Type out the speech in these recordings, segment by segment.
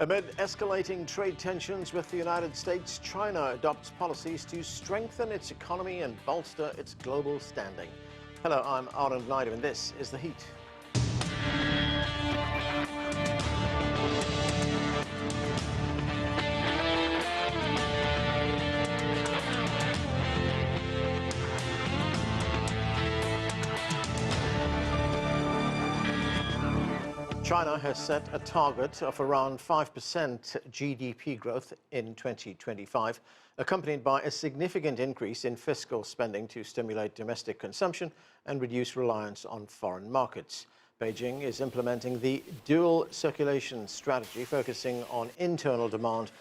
Amid escalating trade tensions with the United States, China adopts policies to strengthen its economy and bolster its global standing. Hello, I'm Ryder, and this is The Heat. China has set a target of around 5% GDP growth in 2025, accompanied by a significant increase in fiscal spending to stimulate domestic consumption and reduce reliance on foreign markets. Beijing is implementing the dual circulation strategy, focusing on internal demand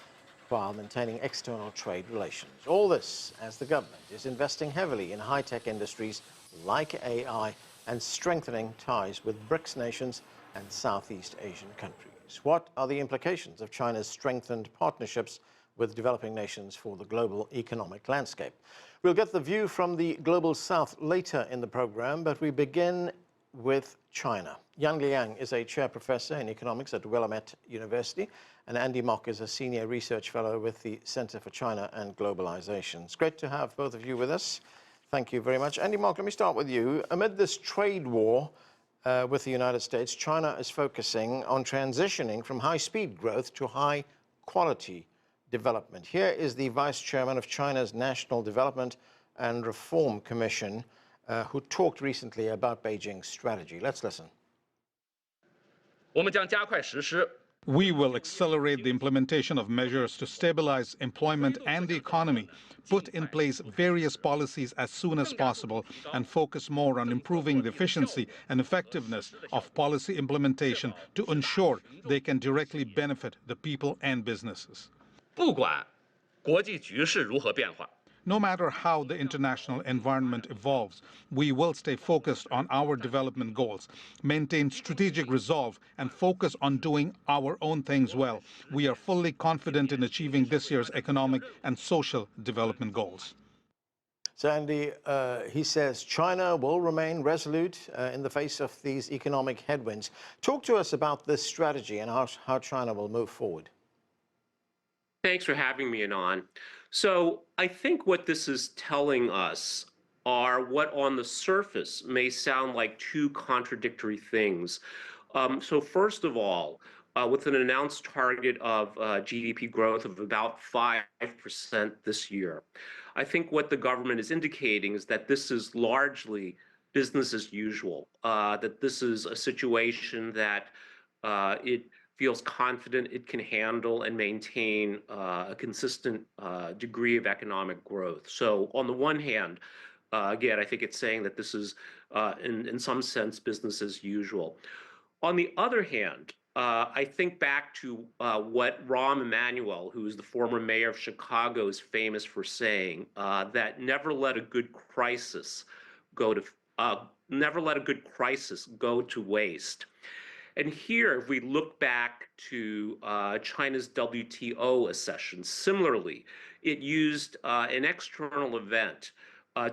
while maintaining external trade relations. All this as the government is investing heavily in high-tech industries like AI and strengthening ties with BRICS nations and Southeast Asian countries. What are the implications of China's strengthened partnerships with developing nations for the global economic landscape? We'll get the view from the Global South later in the program, but we begin with China. Liang is a chair professor in economics at Willamette University, and Andy Mock is a senior research fellow with the Center for China and Globalization. It's great to have both of you with us. Thank you very much. Andy Mock, let me start with you. Amid this trade war with the United States, China is focusing on transitioning from high-speed growth to high-quality development. Here is the vice chairman of China's National Development and Reform Commission, who talked recently about Beijing's strategy. Let's listen. We will accelerate the implementation of measures to stabilize employment and the economy, put in place various policies as soon as possible, and focus more on improving the efficiency and effectiveness of policy implementation to ensure they can directly benefit the people and businesses. No matter how the international environment evolves, we will stay focused on our development goals, maintain strategic resolve, and focus on doing our own things well. We are fully confident in achieving this year's economic and social development goals. So, Andy, he says China will remain resolute in the face of these economic headwinds. Talk to us about this strategy and how China will move forward. Thanks for having me on. So I think what this is telling us are what on the surface may sound like two contradictory things. So first of all, with an announced target of GDP growth of about 5% this year, I think what the government is indicating is that this is largely business as usual, that this is a situation that it feels confident it can handle and maintain a consistent degree of economic growth. So on the one hand, again, I think it's saying that this is, in some sense, business as usual. On the other hand, I think back to what Rahm Emanuel, who is the former mayor of Chicago, is famous for saying, that never let a good crisis go to waste. And here, if we look back to China's WTO accession, similarly, it used an external event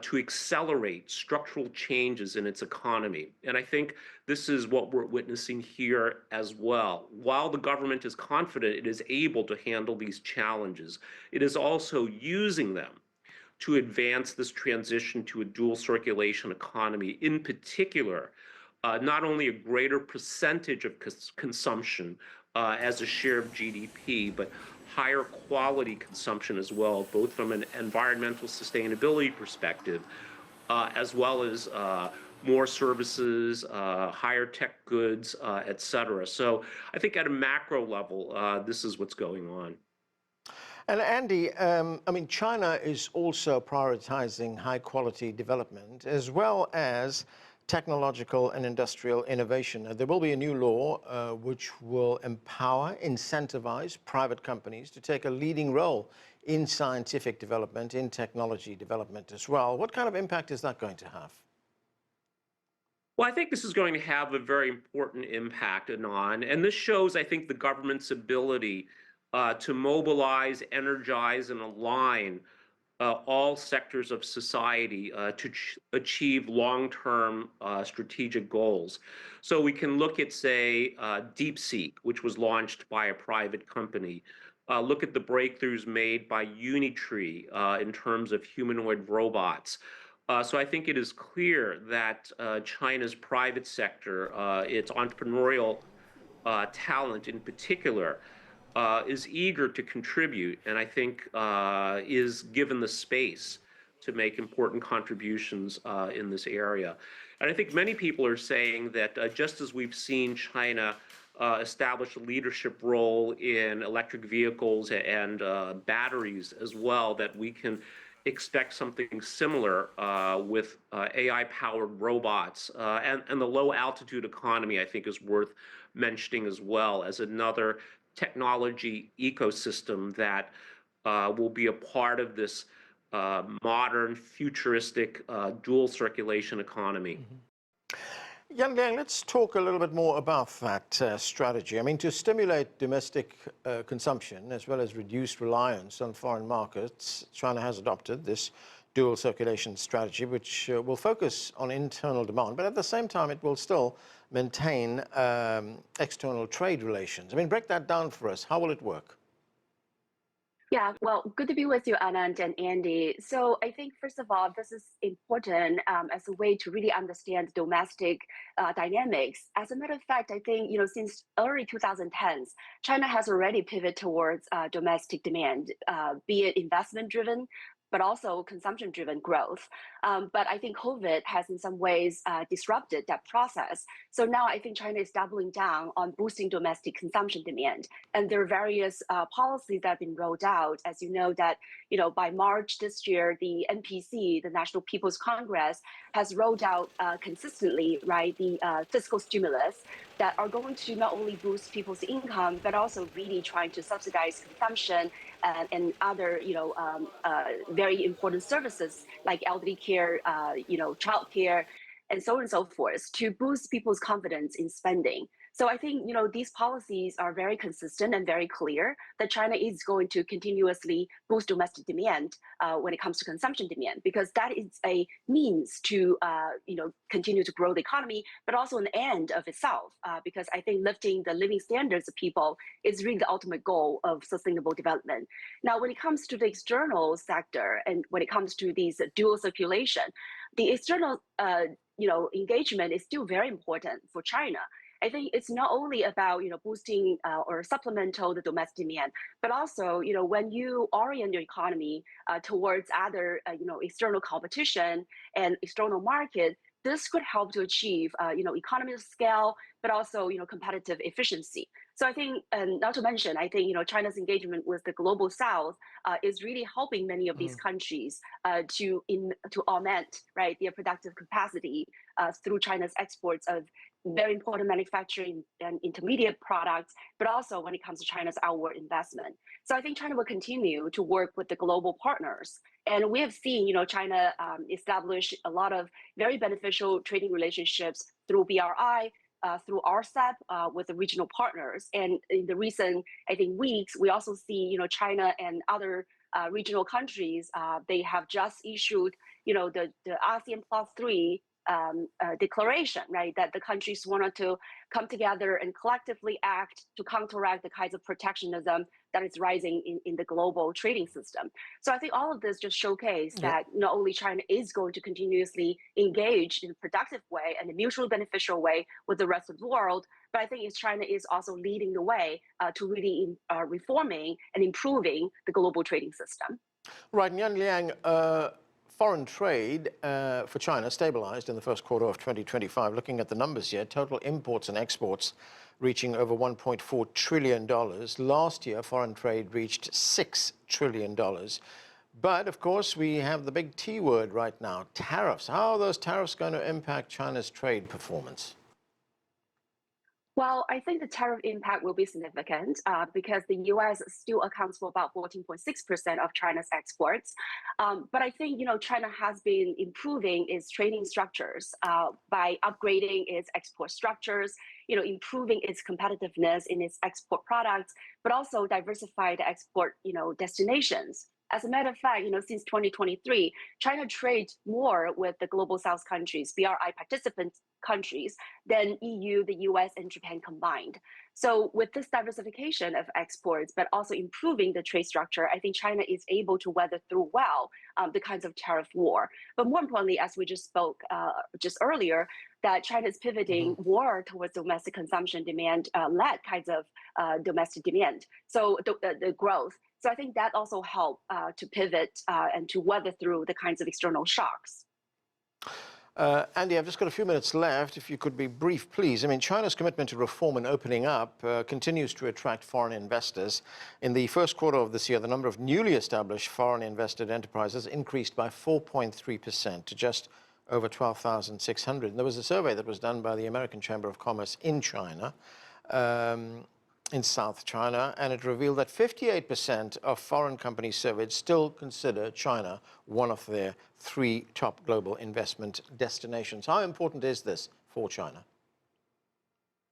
to accelerate structural changes in its economy. And I think this is what we're witnessing here as well. While the government is confident it is able to handle these challenges, it is also using them to advance this transition to a dual circulation economy, in particular, not only a greater percentage of consumption as a share of GDP, but higher quality consumption as well, both from an environmental sustainability perspective, as well as more services, higher tech goods, et cetera. So I think at a macro level, this is what's going on. And Andy, I mean, China is also prioritizing high quality development as well as technological and industrial innovation. There will be a new law which will empower, incentivize private companies to take a leading role in scientific development, in technology development as well. What kind of impact is that going to have? Well, I think this is going to have a very important impact, Anon, and this shows, I think, the government's ability to mobilize, energize, and align all sectors of society to achieve long-term strategic goals. So we can look at, say, DeepSeek, which was launched by a private company. Look at the breakthroughs made by Unitree in terms of humanoid robots. So I think it is clear that China's private sector, its entrepreneurial talent in particular, is eager to contribute, and I think is given the space to make important contributions in this area. And I think many people are saying that just as we've seen China establish a leadership role in electric vehicles and batteries as well, that we can expect something similar with AI-powered robots. And the low-altitude economy, I think, is worth mentioning as well as another technology ecosystem that will be a part of this modern, futuristic, dual circulation economy. Liang, let's talk a little bit more about that strategy. I mean, to stimulate domestic consumption as well as reduce reliance on foreign markets, China has adopted this dual circulation strategy, which will focus on internal demand, but at the same time, it will still maintain external trade relations. I mean, break that down for us. How will it work? Yeah, well, good to be with you, Anand and Andy. So I think, first of all, this is important as a way to really understand domestic dynamics. As a matter of fact, I think, since early 2010s, China has already pivoted towards domestic demand, be it investment-driven, but also consumption-driven growth. But I think COVID has in some ways disrupted that process. So now I think China is doubling down on boosting domestic consumption demand. And there are various policies that have been rolled out. As you know, that by March this year, the NPC, the National People's Congress, has rolled out consistently, right, the fiscal stimulus that are going to not only boost people's income, but also really trying to subsidize consumption and other, very important services like elderly care, child care, and so on and so forth to boost people's confidence in spending. So I think, these policies are very consistent and very clear that China is going to continuously boost domestic demand when it comes to consumption demand, because that is a means to, continue to grow the economy, but also an end of itself, because I think lifting the living standards of people is really the ultimate goal of sustainable development. Now, when it comes to the external sector and when it comes to these dual circulation, the external, engagement is still very important for China. I think it's not only about boosting or supplemental the domestic demand, but also when you orient your economy towards other external competition and external market, this could help to achieve economies of scale, but also competitive efficiency. So I think, and not to mention, I think China's engagement with the global South is really helping many of these countries to augment, right, their productive capacity through China's exports of very important manufacturing and intermediate products, but also when it comes to China's outward investment. So I think China will continue to work with the global partners. And we have seen, China establish a lot of very beneficial trading relationships through BRI, through RCEP with the regional partners. And in the recent, I think, weeks, we also see, China and other regional countries, they have just issued, the ASEAN +3 declaration, right, that the countries wanted to come together and collectively act to counteract the kinds of protectionism that is rising in the global trading system. So I think all of this just showcase that not only China is going to continuously engage in a productive way and a mutually beneficial way with the rest of the world, but I think China is also leading the way to really reforming and improving the global trading system. Right, Liang, foreign trade for China stabilized in the first quarter of 2025. Looking at the numbers here, total imports and exports reaching over $1.4 trillion. Last year, foreign trade reached $6 trillion. But of course, we have the big T word right now, tariffs. How are those tariffs going to impact China's trade performance? Well, I think the tariff impact will be significant because the U.S. still accounts for about 14.6% of China's exports. But I think, China has been improving its trading structures by upgrading its export structures, improving its competitiveness in its export products, but also diversify the export, destinations. As a matter of fact, since 2023, China trades more with the global South countries, BRI participant countries, than EU, the US, and Japan combined. So with this diversification of exports, but also improving the trade structure, I think China is able to weather through well the kinds of tariff war. But more importantly, as we just spoke just earlier, that China is pivoting more towards domestic consumption demand-led kinds of domestic demand. So the growth. So I think that also helped to pivot and to weather through the kinds of external shocks. Andy, I've just got a few minutes left. If you could be brief, please. I mean, China's commitment to reform and opening up continues to attract foreign investors. In the first quarter of this year, the number of newly established foreign invested enterprises increased by 4.3% to just over 12,600. And there was a survey that was done by the American Chamber of Commerce in China, in South China, and it revealed that 58% of foreign companies surveyed still consider China one of their 3 top global investment destinations. How important is this for China?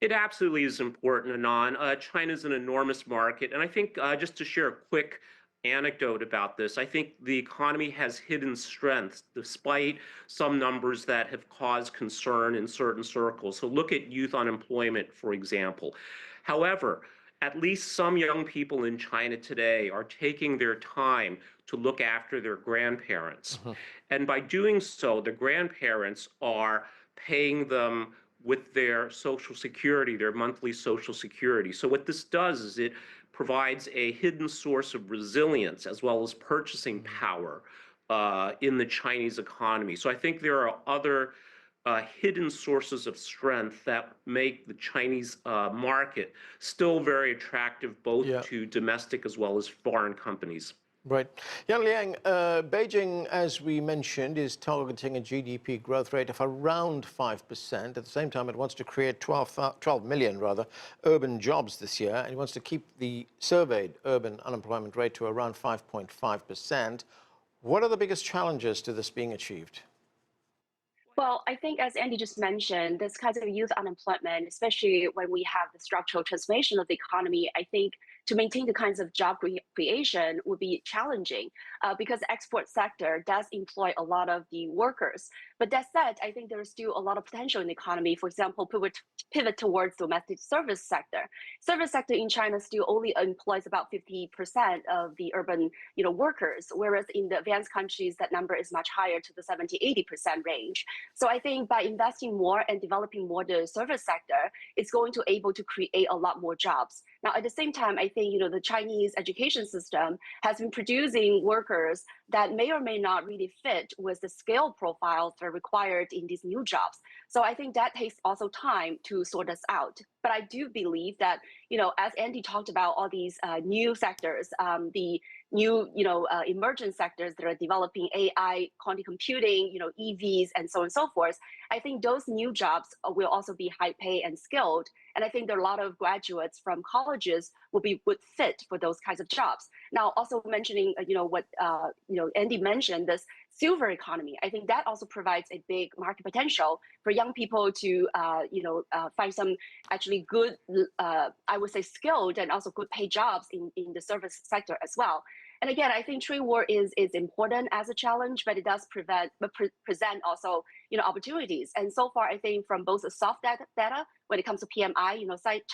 It absolutely is important, Anand. China's an enormous market, and I think just to share a quick anecdote about this, I think the economy has hidden strengths despite some numbers that have caused concern in certain circles. So look at youth unemployment, for example. However, at least some young people in China today are taking their time to look after their grandparents. And by doing so, the grandparents are paying them with their Social Security, their monthly Social Security. So what this does is it provides a hidden source of resilience as well as purchasing power in the Chinese economy. So I think there are other hidden sources of strength that make the Chinese market still very attractive, both to domestic as well as foreign companies. Right. Yeah, Liang, Beijing, as we mentioned, is targeting a GDP growth rate of around 5%. At the same time, it wants to create 12 million urban jobs this year, and it wants to keep the surveyed urban unemployment rate to around 5.5%. What are the biggest challenges to this being achieved? Well, I think as Andy just mentioned, this kind of youth unemployment, especially when we have the structural transformation of the economy, I think to maintain the kinds of job creation would be challenging because the export sector does employ a lot of the workers. But that said, I think there is still a lot of potential in the economy. For example, pivot towards domestic service sector. Service sector in China still only employs about 50% of the urban workers, whereas in the advanced countries, that number is much higher to the 70–80% range. So I think by investing more and developing more the service sector, it's going to able to create a lot more jobs. Now, at the same time, I think the Chinese education system has been producing workers that may or may not really fit with the scale profiles that are required in these new jobs. So I think that takes also time to sort this out. But I do believe that, as Andy talked about all these new sectors, the new, emergent sectors that are developing AI, quantum computing, EVs, and so on and so forth, I think those new jobs will also be high pay and skilled. And I think there are a lot of graduates from colleges would fit for those kinds of jobs. Now, also mentioning, what, Andy mentioned, this silver economy, I think that also provides a big market potential for young people to, find some actually good, I would say skilled and also good paid jobs in the service sector as well. And again, I think trade war is important as a challenge, but it does present also opportunities. And so far, I think from both the soft data when it comes to PMI,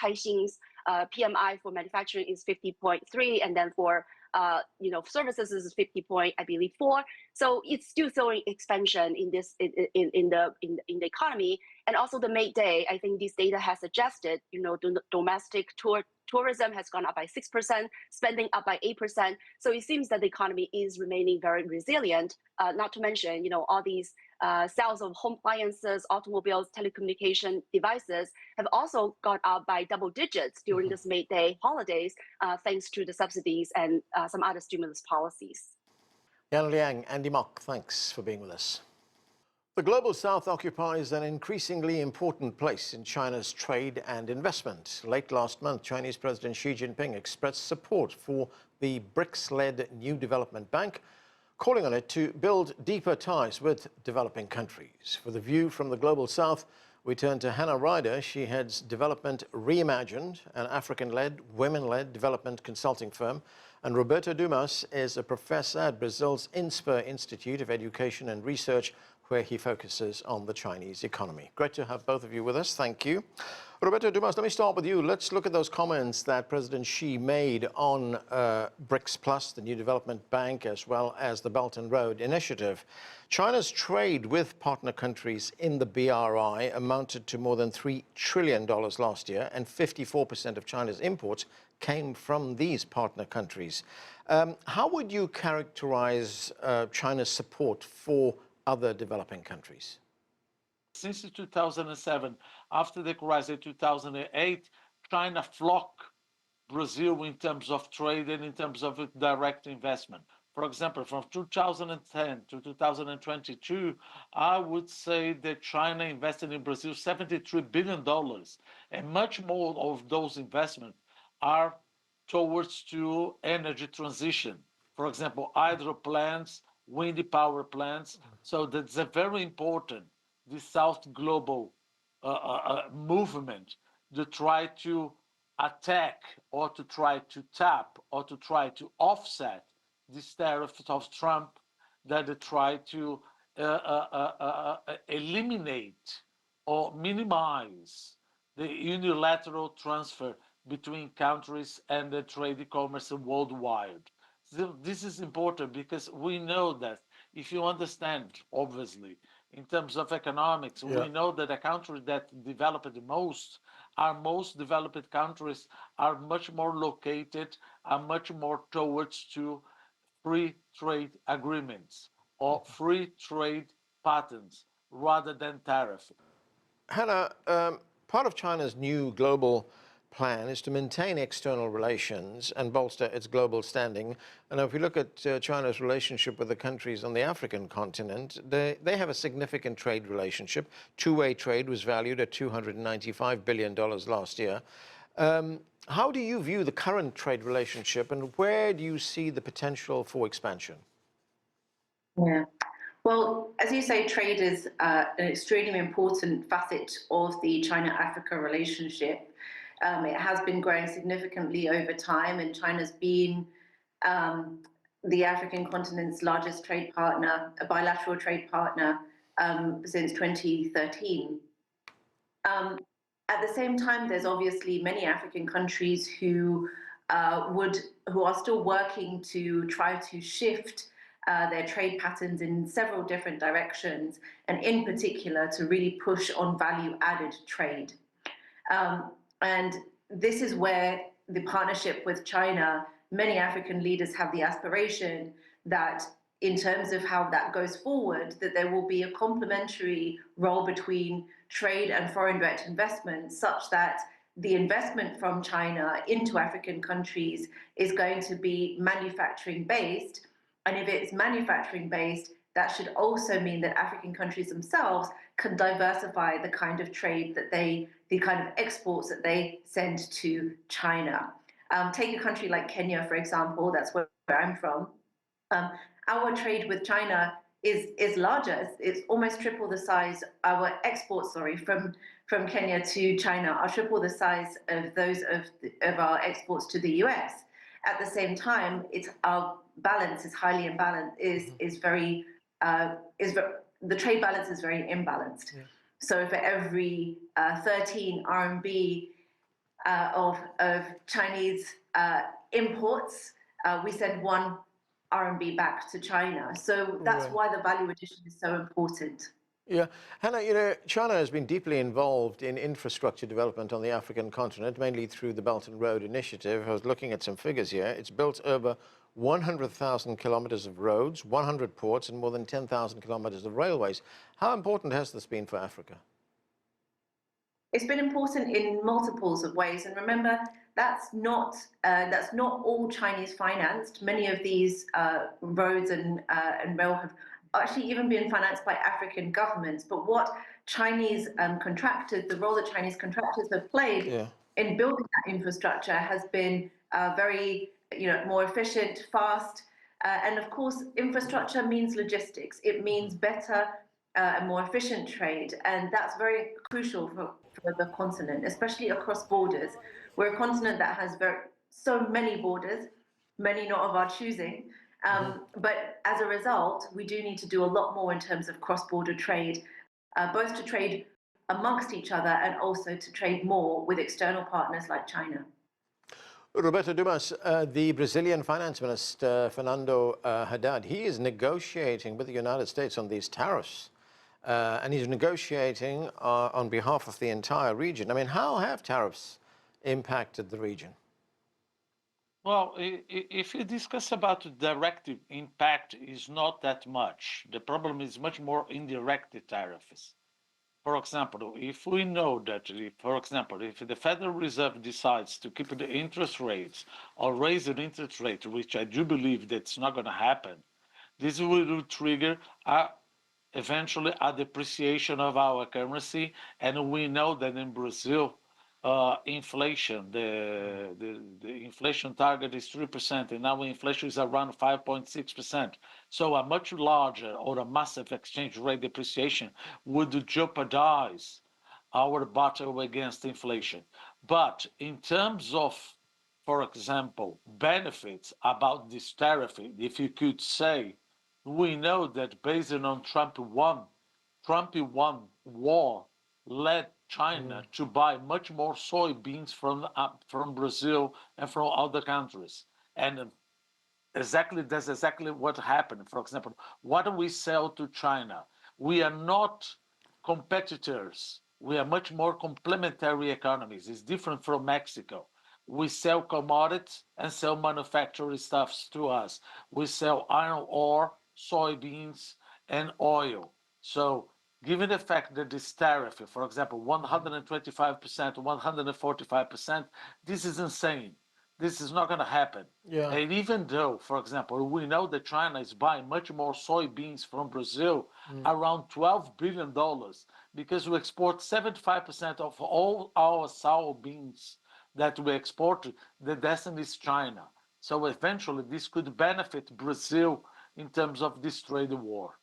Caixin's PMI for manufacturing is 50.3, and then for services is 50.4. So it's still showing expansion in this in the economy. And also the May Day, I think this data has suggested, domestic tourism has gone up by 6%, spending up by 8%. So it seems that the economy is remaining very resilient. Not to mention, all these sales of home appliances, automobiles, telecommunication devices have also gone up by double digits during this May Day holidays, thanks to the subsidies and some other stimulus policies. Yan Liang, Andy Mock, thanks for being with us. The Global South occupies an increasingly important place in China's trade and investment. Late last month, Chinese President Xi Jinping expressed support for the BRICS-led New Development Bank, calling on it to build deeper ties with developing countries. For the view from the Global South, we turn to Hannah Ryder. She heads Development Reimagined, an African-led, women-led development consulting firm. And Roberto Dumas is a professor at Brazil's Insper Institute of Education and Research, where he focuses on the Chinese economy. Great to have both of you with us. Thank you. Roberto Dumas, let me start with you. Let's look at those comments that President Xi made on BRICS Plus, the new development bank, as well as the Belt and Road Initiative. China's trade with partner countries in the BRI amounted to more than $3 trillion last year, and 54% of China's imports came from these partner countries. How would you characterize China's support for other developing countries? Since 2007, after the crisis in 2008, China flocked Brazil in terms of trade and in terms of direct investment. For example, from 2010 to 2022, I would say that China invested in Brazil $73 billion, and much more of those investments are towards to energy transition. For example, hydro plants, windy power plants. So that's a very important, the South Global movement to try to attack or to try to tap or to try to offset this tariffs of Trump that they try to eliminate or minimize the unilateral transfer between countries and the trade e-commerce worldwide. So this is important because we know that if you understand, obviously, in terms of economics, we know that the countries that develop the most, our most developed countries, are much more located, are much more towards to free trade agreements or free trade patterns rather than tariff. Hannah, part of China's new global plan is to maintain external relations and bolster its global standing. And if we look at China's relationship with the countries on the African continent, they have a significant trade relationship. Two-way trade was valued at $295 billion last year. How do you view the current trade relationship, and where do you see the potential for expansion? Yeah. Well, as you say, trade is an extremely important facet of the China-Africa relationship. It has been growing significantly over time, and China's been the African continent's largest trade partner, a bilateral trade partner, since 2013. At the same time, there's obviously many African countries who are still working to try to shift their trade patterns in several different directions, and in particular to really push on value-added trade. And this is where the partnership with China, many African leaders have the aspiration that in terms of how that goes forward, that there will be a complementary role between trade and foreign direct investment, such that the investment from China into African countries is going to be manufacturing based. And if it's manufacturing based, that should also mean that African countries themselves can diversify the kind of trade that the kind of exports that they send to China. Take a country like Kenya, for example, that's where I'm from. Our trade with China is larger. It's almost triple the size. Our exports, from Kenya to China are triple the size of those of our exports to the US. At the same time, our balance is highly imbalanced. The trade balance is very imbalanced. Yeah. So for every 13 RMB of Chinese imports, we send 1 RMB back to China. So that's why the value addition is so important. Yeah, Hannah, China has been deeply involved in infrastructure development on the African continent, mainly through the Belt and Road Initiative. I was looking at some figures here. It's built over 100,000 kilometers of roads, 100 ports, and more than 10,000 kilometers of railways. How important has this been for Africa? It's been important in multiples of ways. And remember, that's not all Chinese financed. Many of these roads and rail have actually even been financed by African governments. But what Chinese contractors, the role that Chinese contractors have played in building that infrastructure has been very, more efficient, fast. And of course, infrastructure means logistics. It means better and more efficient trade. And that's very crucial for the continent, especially across borders. We're a continent that has so many borders. many not of our choosing. But as a result, we do need to do a lot more in terms of cross-border trade, both to trade amongst each other and also to trade more with external partners like China. Roberto Dumas, the Brazilian finance minister, Fernando Haddad, he is negotiating with the United States on these tariffs. And he's negotiating on behalf of the entire region. I mean, how have tariffs impacted the region? Well, if you discuss about direct impact, is not that much. The problem is much more indirect tariffs. For example, if we know that, for example, if the Federal Reserve decides to keep the interest rates or raise the interest rate, which I do believe that's not going to happen, this will trigger eventually a depreciation of our currency. And we know that in Brazil, inflation, the inflation target is 3%, and now inflation is around 5.6%. So a much larger or a massive exchange rate depreciation would jeopardize our battle against inflation. But in terms of, for example, benefits about this tariff, if you could say, we know that based on Trump won war led China to buy much more soybeans from Brazil and from other countries. And that's exactly what happened. For example, what do we sell to China? We are not competitors. We are much more complementary economies. It's different from Mexico. We sell commodities and sell manufacturing stuffs to us. We sell iron ore, soybeans, and oil. So given the fact that this tariff, for example, 125%, 145%, this is insane. This is not going to happen. Yeah. And even though, for example, we know that China is buying much more soybeans from Brazil, around $12 billion, because we export 75% of all our soybeans that we export, the destiny is China. So eventually this could benefit Brazil in terms of this trade war.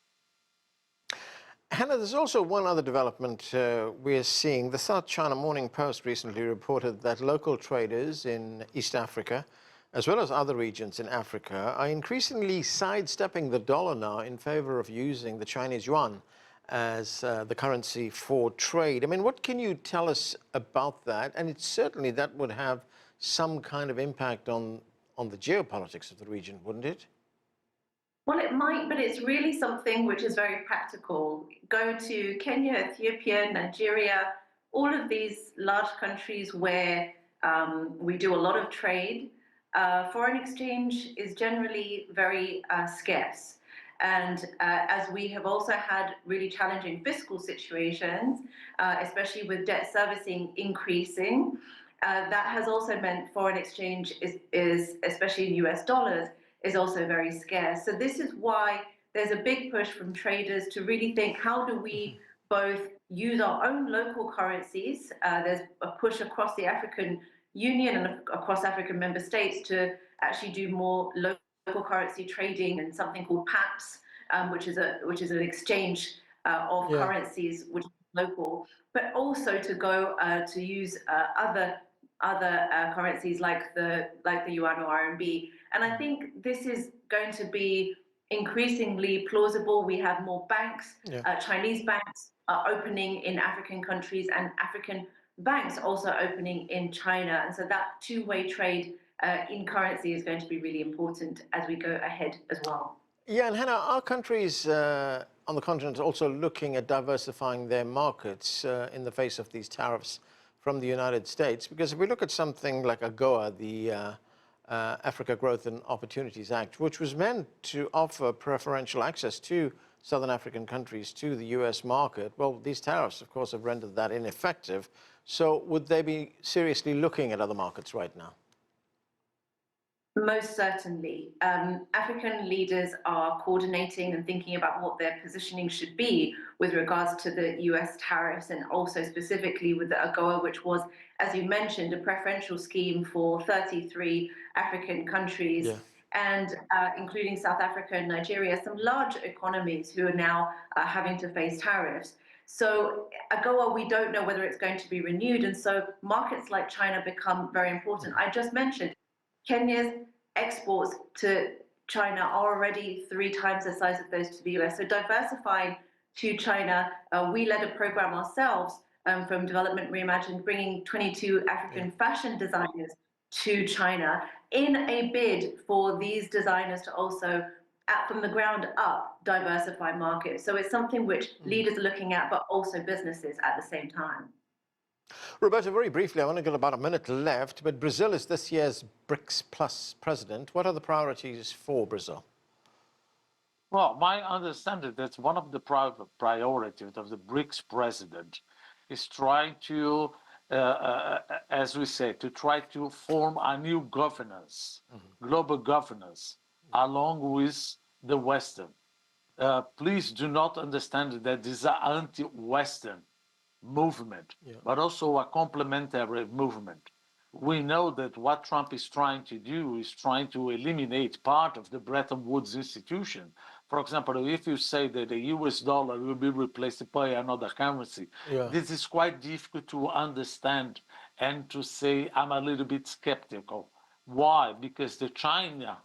Hannah, there's also one other development we're seeing. The South China Morning Post recently reported that local traders in East Africa, as well as other regions in Africa, are increasingly sidestepping the dollar now in favor of using the Chinese yuan as the currency for trade. I mean, what can you tell us about that? And it's certainly that would have some kind of impact on the geopolitics of the region, wouldn't it? Well, it might, but it's really something which is very practical. Go to Kenya, Ethiopia, Nigeria, all of these large countries where we do a lot of trade. Foreign exchange is generally very scarce. And as we have also had really challenging fiscal situations, especially with debt servicing increasing, that has also meant foreign exchange is especially in US dollars, is also very scarce. So this is why there's a big push from traders to really think, how do we both use our own local currencies? There's a push across the African Union and across African member states to actually do more local currency trading and something called PAPS, which is an exchange of currencies which is local, but also to go to use other currencies like the Yuan or RMB. And I think this is going to be increasingly plausible. We have more banks. Chinese banks are opening in African countries, and African banks also opening in China. And so that two-way trade in currency is going to be really important as we go ahead as well. Yeah, and Hannah, are countries on the continent also looking at diversifying their markets in the face of these tariffs from the United States? Because if we look at something like AGOA, the Africa Growth and Opportunities Act, which was meant to offer preferential access to Southern African countries to the US market, well, these tariffs, of course, have rendered that ineffective. So would they be seriously looking at other markets right now? Most certainly. African leaders are coordinating and thinking about what their positioning should be with regards to the US tariffs, and also specifically with the AGOA, which was, as you mentioned, a preferential scheme for 33 African countries, and including South Africa and Nigeria, some large economies who are now having to face tariffs. So AGOA, we don't know whether it's going to be renewed, and so markets like China become very important. I just mentioned Kenya's exports to China are already 3 times the size of those to the US. So diversifying to China, we led a program ourselves from Development Reimagined, bringing 22 African fashion designers to China in a bid for these designers to also, from the ground up, diversify markets. So it's something which leaders are looking at, but also businesses at the same time. Roberto, very briefly, I've only got about a minute left, but Brazil is this year's BRICS Plus president. What are the priorities for Brazil? Well, my understanding that one of the priorities of the BRICS president is trying to, as we say, to try to form a new governance, global governance, along with the Western. Please do not understand that this is an anti-Western movement, but also a complementary movement. We know that what Trump is trying to do is trying to eliminate part of the Bretton Woods institution. For example, if you say that the US dollar will be replaced by another currency, this is quite difficult to understand and to say I'm a little bit skeptical. Why? Because China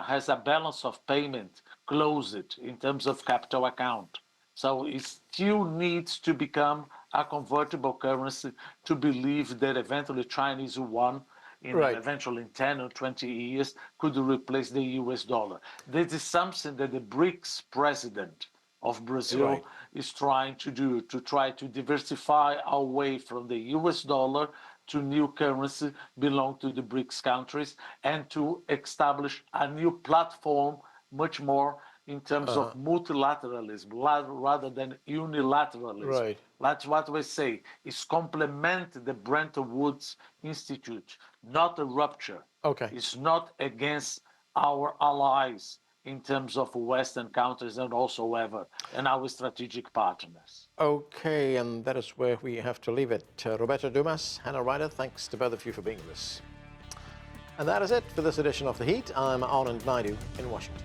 has a balance of payment closed in terms of capital account. So it still needs to become a convertible currency to believe that eventually Chinese yuan, eventually in 10 or 20 years, could replace the US dollar. This is something that the BRICS president of Brazil is trying to do, to try to diversify away from the US dollar to new currency belong to the BRICS countries and to establish a new platform much more in terms of multilateralism rather than unilateralism. That's what we say, is complement the Bretton Woods Institute, not a rupture. It's not against our allies in terms of Western countries and also and our strategic partners. Okay, and that is where we have to leave it. Roberto Dumas, Hannah Ryder, thanks to both of you for being with us. And that is it for this edition of The Heat. I'm Anand Naidu in Washington.